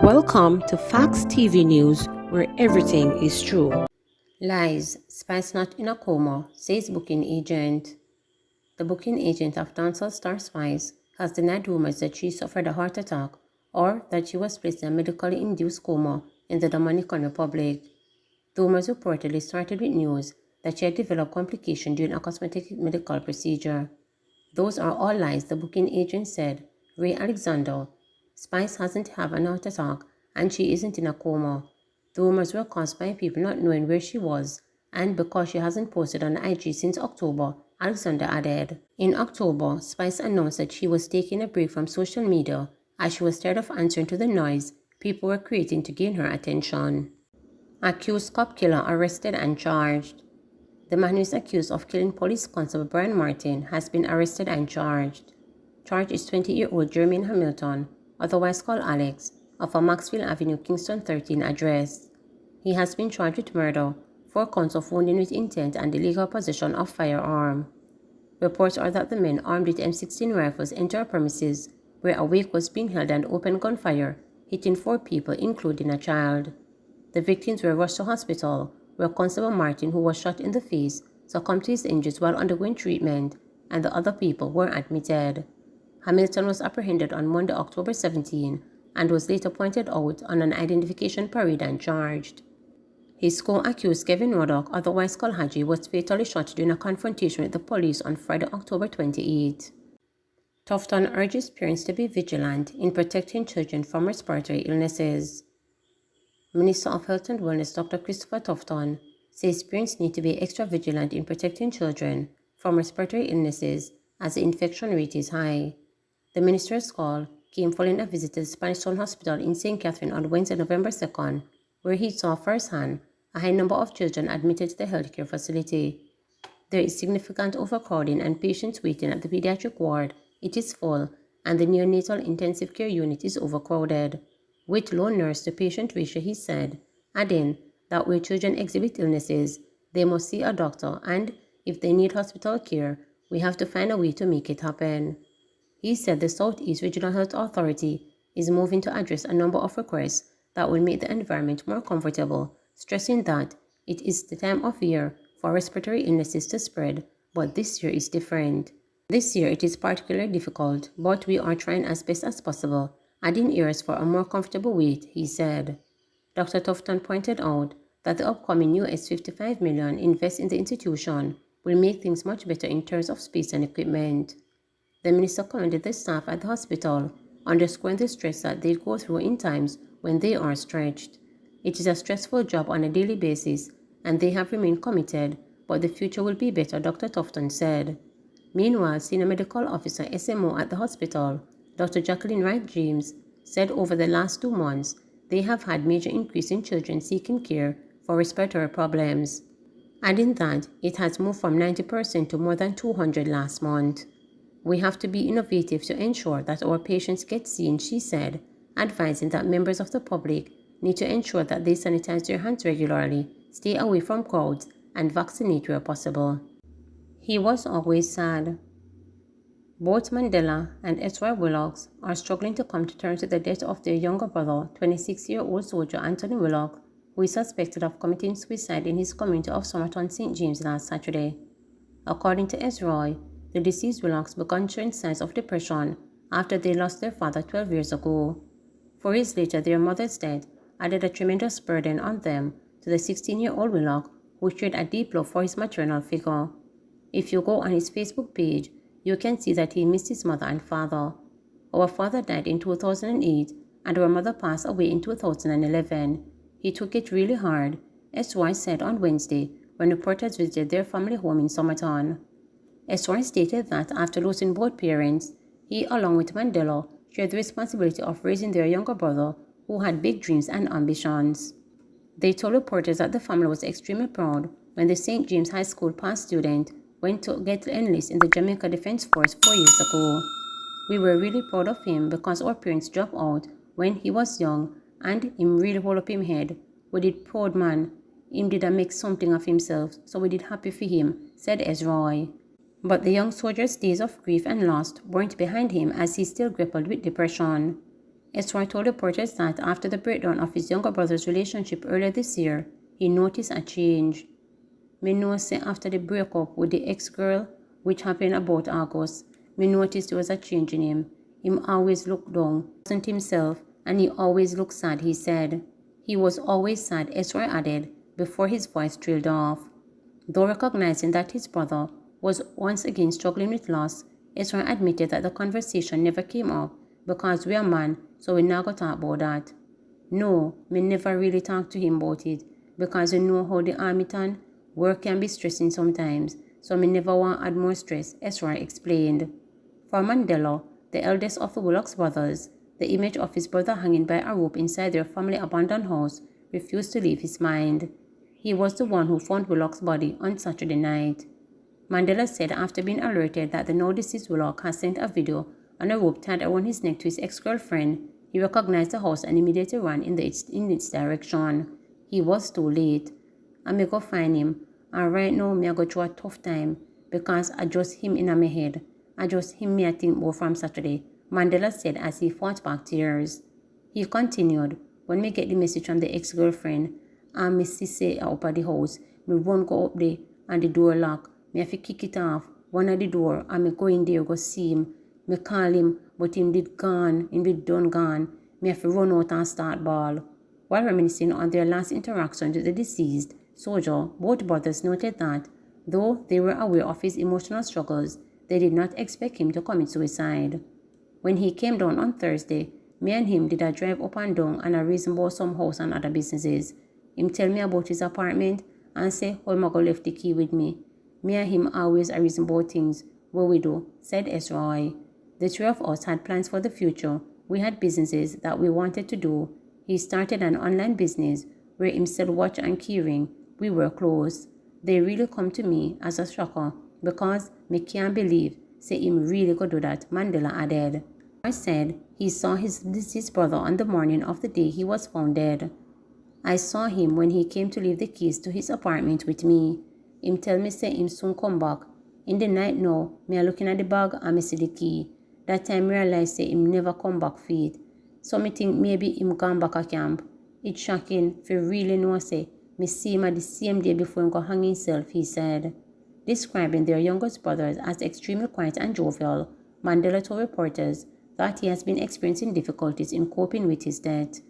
Welcome to Facts TV News, where everything is true. Lies, Spice not in a coma, says booking agent. The booking agent of dancehall star Spice has denied rumors that she suffered a heart attack or that she was placed in a medically induced coma in the Dominican Republic. The rumors reportedly started with news that she had developed complications during a cosmetic medical procedure. Those are all lies, the booking agent said. Ray Alexander. Spice hasn't had an heart attack and she isn't in a coma. The rumors were caused by people not knowing where she was and because she hasn't posted on IG since October, Alexander added. In October, Spice announced that she was taking a break from social media as she was tired of answering to the noise people were creating to gain her attention. Accused cop killer arrested and charged. The man who is accused of killing Police Constable Brian Martin has been arrested and charged. Charged is 20-year-old Jermaine Hamilton, otherwise called Alex, of a Maxfield Avenue, Kingston 13 address. He has been charged with murder, 4 counts of wounding with intent and illegal possession of firearm. Reports are that the men armed with M16 rifles entered a premises where a wake was being held and opened gunfire, hitting 4 people, including a child. The victims were rushed to hospital, where Constable Martin, who was shot in the face, succumbed to his injuries while undergoing treatment, and the other people were admitted. Hamilton was apprehended on Monday, October 17, and was later pointed out on an identification parade and charged. His co-accused Kevin Roddock, otherwise called Haji, was fatally shot during a confrontation with the police on Friday, October 28. Tufton urges parents to be vigilant in protecting children from respiratory illnesses. Minister of Health and Wellness Dr. Christopher Tufton says parents need to be extra vigilant in protecting children from respiratory illnesses as the infection rate is high. The minister's call came following a visit to the Spanish Town Hospital in St. Catherine on Wednesday, November 2nd, where he saw firsthand a high number of children admitted to the healthcare facility. There is significant overcrowding and patients waiting at the pediatric ward. It is full, and the neonatal intensive care unit is overcrowded. With low nurse-to-patient ratio, he said, adding that where children exhibit illnesses, they must see a doctor, and if they need hospital care, we have to find a way to make it happen. He said the Southeast Regional Health Authority is moving to address a number of requests that will make the environment more comfortable, stressing that it is the time of year for respiratory illnesses to spread, but this year is different. This year it is particularly difficult, but we are trying as best as possible, adding areas for a more comfortable wait, he said. Dr. Tufton pointed out that the upcoming US $55 million invest in the institution will make things much better in terms of space and equipment. The minister commended the staff at the hospital, underscoring the stress that they go through in times when they are stretched. It is a stressful job on a daily basis, and they have remained committed, but the future will be better, Dr. Tufton said. Meanwhile, Senior Medical Officer SMO at the hospital, Dr. Jacqueline Wright James, said over the last 2 months, they have had major increase in children seeking care for respiratory problems, adding that it has moved from 90% to more than 200 last month. We have to be innovative to ensure that our patients get seen, she said, advising that members of the public need to ensure that they sanitize their hands regularly, stay away from crowds, and vaccinate where possible. He was always sad. Both Mandela and S.Y. Willox are struggling to come to terms with the death of their younger brother, 26-year-old soldier Anthony Willox, who is suspected of committing suicide in his community of Somerton, St. James last Saturday. According to S.Roy, the deceased Willox began showing signs of depression after they lost their father 12 years ago. 4 years later, their mother's death added a tremendous burden on them to the 16-year-old Willox, who shared a deep love for his maternal figure. If you go on his Facebook page, you can see that he missed his mother and father. Our father died in 2008 and our mother passed away in 2011. He took it really hard, S.Y. said on Wednesday when reporters visited their family home in Somerton. S.Y. stated that after losing both parents, he, along with Mandela, shared the responsibility of raising their younger brother, who had big dreams and ambitions. They told reporters that the family was extremely proud when the St. James High School past student went to get enlist in the Jamaica Defense Force 4 years ago. We were really proud of him because our parents dropped out when he was young and him really hold up him head. We did proud man. Him did a make something of himself, so we did happy for him, said Ezroy. But the young soldier's days of grief and loss weren't behind him as he still grappled with depression. Esroy told reporters that after the breakdown of his younger brother's relationship earlier this year, he noticed a change. Me know say after the breakup with the ex-girl, which happened about August, me noticed there was a change in him. Him always looked down, wasn't himself, and he always looked sad, he said. He was always sad, Esroy added, before his voice trailed off. Though recognizing that his brother was once again struggling with loss, Esroy admitted that the conversation never came up because we are man, so we never talk about that. No, me never really talk to him about it because you know how the army turn, work can be stressing sometimes, so me never want to add more stress, Esroy explained. For Mandela, the eldest of the Willocks brothers, the image of his brother hanging by a rope inside their family abandoned house refused to leave his mind. He was the one who found Willock's body on Saturday night. Mandela said after being alerted that the now deceased Willock had sent a video on a rope tied around his neck to his ex-girlfriend, he recognized the house and immediately ran in its direction. He was too late. I may go find him, and right now me I go through a tough time because I just him in my head. I just him me I think more from Saturday, Mandela said as he fought back tears. He continued, when me get the message from the ex-girlfriend, and me see say up at the house, me run go up there and the door lock. Me have to kick it off, one at the door, and me go in there go see him. Me call him, but him did gone, him did done gone. Me have to run out and start ball. While reminiscing on their last interaction with the deceased soldier, both brothers noted that, though they were aware of his emotional struggles, they did not expect him to commit suicide. When he came down on Thursday, me and him did a drive up and down and a reason about some house and other businesses. Him tell me about his apartment and say how him go left the key with me. Me and him always a reason about things, what we do, said Esroy. The three of us had plans for the future. We had businesses that we wanted to do. He started an online business where him sell watch and keyring. We were close. They really come to me as a shocker because me can't believe say him really go do that, Mandela added. I said he saw his deceased brother on the morning of the day he was found dead. I saw him when he came to leave the keys to his apartment with me. Him tell me say him soon come back. In the night now, me a looking at the bag and me see the key. That time me realize say him never come back for it. So me think maybe him gone back a camp. It's shocking if you really know say me see him at the same day before him go hang himself, he said. Describing their youngest brothers as extremely quiet and jovial, Mandela told reporters that he has been experiencing difficulties in coping with his death.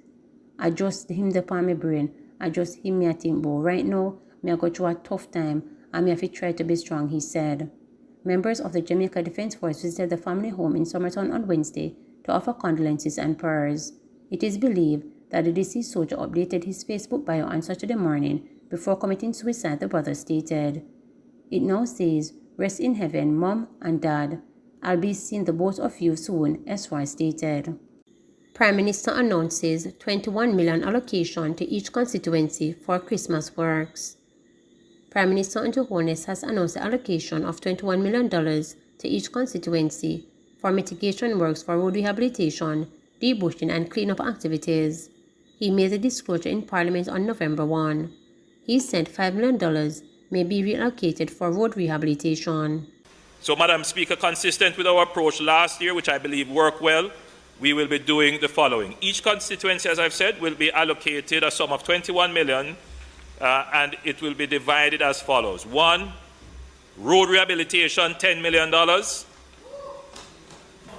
I just him the palm my brain. I just him me a think about right now, me I go through a tough time and me have to try to be strong, he said. Members of the Jamaica Defense Force visited the family home in Somerton on Wednesday to offer condolences and prayers. It is believed that the deceased soldier updated his Facebook bio on Saturday morning before committing suicide, the brother stated. It now says, rest in heaven, Mom and Dad. I'll be seeing the both of you soon, Esroy stated. Prime Minister announces $21 million allocation to each constituency for Christmas works. Prime Minister Andrew Holness has announced the allocation of $21 million to each constituency for mitigation works for road rehabilitation, debushing and cleanup activities. He made the disclosure in Parliament on November 1. He said $5 million may be reallocated for road rehabilitation. So, Madam Speaker, consistent with our approach last year, which I believe worked well, we will be doing the following. Each constituency, as I've said, will be allocated a sum of $21 million, and it will be divided as follows. 1, road rehabilitation, $10 million.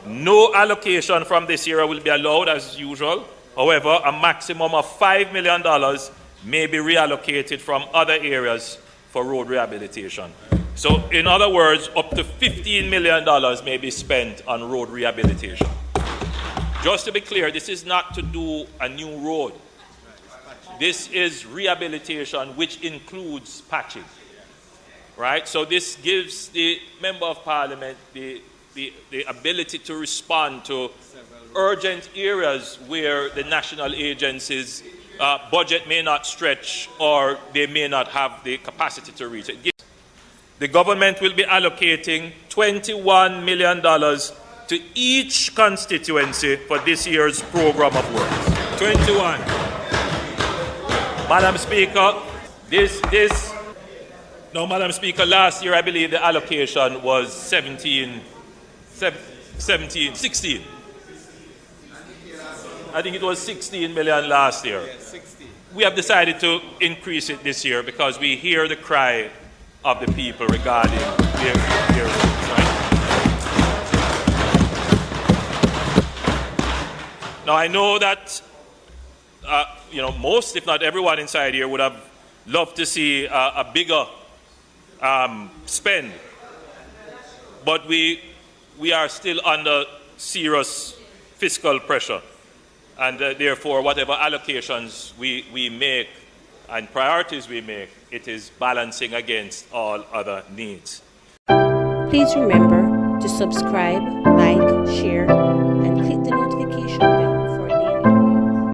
No allocation from this year will be allowed as usual. However, a maximum of $5 million may be reallocated from other areas for road rehabilitation. So, in other words, up to $15 million may be spent on road rehabilitation. Just to be clear, this is not to do a new road. This is rehabilitation, which includes patching. Right? So this gives the Member of Parliament the ability to respond to urgent areas where the national agencies' budget may not stretch or they may not have the capacity to reach it. The government will be allocating $21 million to each constituency for this year's program of work. 21. Madam Speaker, Madam Speaker, last year I believe the allocation was 16. I think it was 16 million last year. Yes, 60. We have decided to increase it this year because we hear the cry of the people regarding their roads, right? Now, I know that most, if not everyone inside here would have loved to see a bigger spend, but we are still under serious fiscal pressure, and therefore whatever allocations we make and priorities we make, it is balancing against all other needs. Please remember to subscribe, like, share,